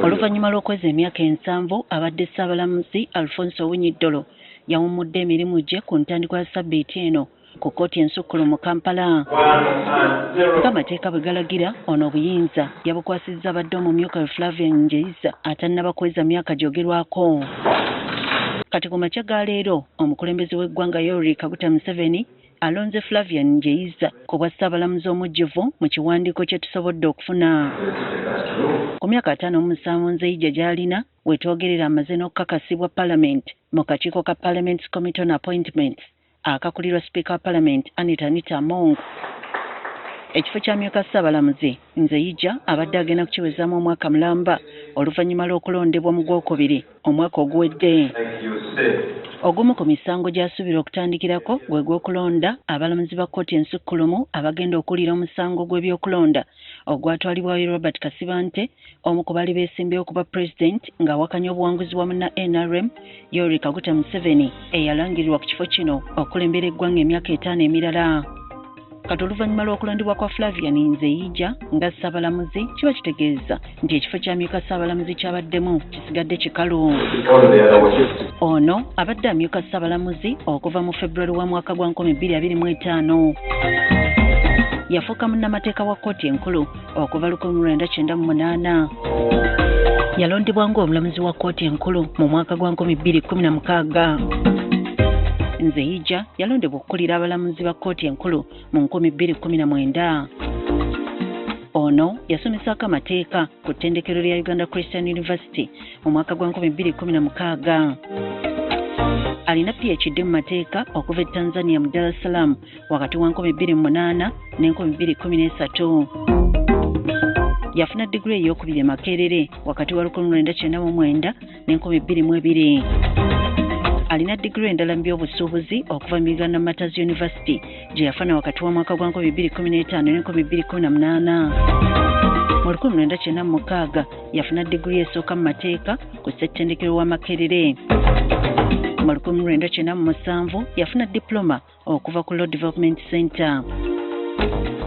Oluvannyuma lw'okweza emyaka 7 abadde Ssaabalamuzi Alfonse Owiny-Dollo yawummudde emirimu gye ku ntandikwa ya Ssabbiiti eno ku kkooti ensukkulu mu Kampala. Ng'amateeka bwe galagira, ono obuyinza yabukwasizza abadde omumyuka Flavian Njeyiza atannaba kweza myaka gyogerwako. Kati ku makya ga leero, omukulembeze w'eggwanga Yoweri Kaguta Museveni alonze Flavian Njeyiza ku bwa Ssaabalamuzi omujjuvu mu kiwandiiko kye tusobodde okufuna. Ku myaka 57 Nzeija gy'alina wetwogerera amaze n'okukakasibwa Parliament mu kakiiko ka Parliament's Committee on Appointments akakulirwa Speaker wa Parliament Anita Among. Ekifo kya myuka Ssaabalamuzi Nzeija abadde agenda kukiwezaamu omwaka mulamba oluvannyuma lw'okulondebwa mu Gwokubiri omwaka oguwedde. Ogumu ku misango gy'asuubira okutandikirako gwe gw'okulonda abalamuzi ba kkooti ensukkulumu abagenda okuwulira omusango gw'ebyokulonda ogwatwalibwayo Robert Kasibante, omu ku baali beesimbyewo okuba Pulezidenti ng'awakanya obuwanguzi wamu na NRM Yoweri Kaguta Museveni eyalangirirwa ku kifo kino okulembera eggwanga emyaka 5 emirala. Kati oluvannyuma lw'okulondebwa kwa Flavian Nzeija nga Ssaabalamuzi kiba kitegeeza nti ekifo kya myuka Ssaabalamuzi ky'abaddemu kisigadde kikalu. Ono abadde amyuka Ssaabalamuzi okuva mu February wa mwaka gwa 2025. Yafuuka munnamateeka wa kkooti enkulu okuva 1998. Yalondebwa ng'omulamuzi wa kkooti enkulu mu mwaka gwa 2016. Nzeija yalondebwa okukulira abalamuzi ba kkooti enkulu mu 2019. Ono yasomesaako amateeka ku ttendekero lya Uganda Christian University mu mwaka gwa 2016. Alina PhD mu mateeka okuva e Tanzania mu Dar es Salaam wakati wa 2008 ne 2013. Yafuna diguli ey'okubiri e Makerere wakati wa 1999 ne 2022. Alina diguli endala mu by'obusuubuzi okuva mu Uganda Matters University gye yafuna wakati wa mwaka gwa 2015 ne 2018. Mu 1996 yafuna diguli esooka mu mateeka ku ssettendekero wa Makerere. Mu 1997 yafuna diploma okuva ku Law Development Center.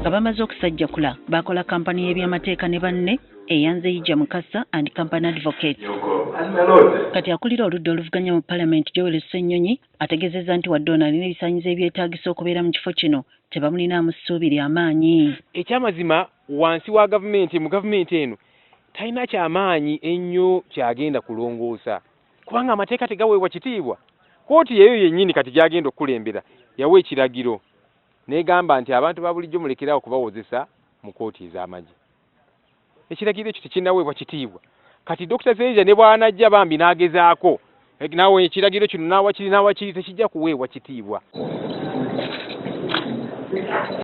Nga bamaze okusajjakula bakola kampani y'ebyamateeka ne banne eyanzeija Mukasa and Company Advocate. Kati akulira oludda oluvuganya mu Parliament Joel Ssenyonyi ategeezezza nti wadde ono alina ebisaanyizo ebyetaagisa okubeera mu kifo kino tebamulinaamu ssuubi ly'amaanyi. Ekyamazima wansi wa gavumenti mu gavumenti eno talina kyamaanyi ennyo kyagenda kulongoosa kubanga amateeka tegaweebwa kitiibwa. Kkooti yeyo yennyini kati gyagenda okukulembera yawa ekiragiro n'egamba nti abantu ba bulijjo mulekerawo okubawozesa mu kkooti ez'amagye. Ekiragiro ekyo tekinnaweebwa kitiibwa. Kati Dr. Nzeija ne bw'anajja bambi n'agezaako naawe ekiragiro kino n'awakiri tekijja kuweebwa kitiibwa.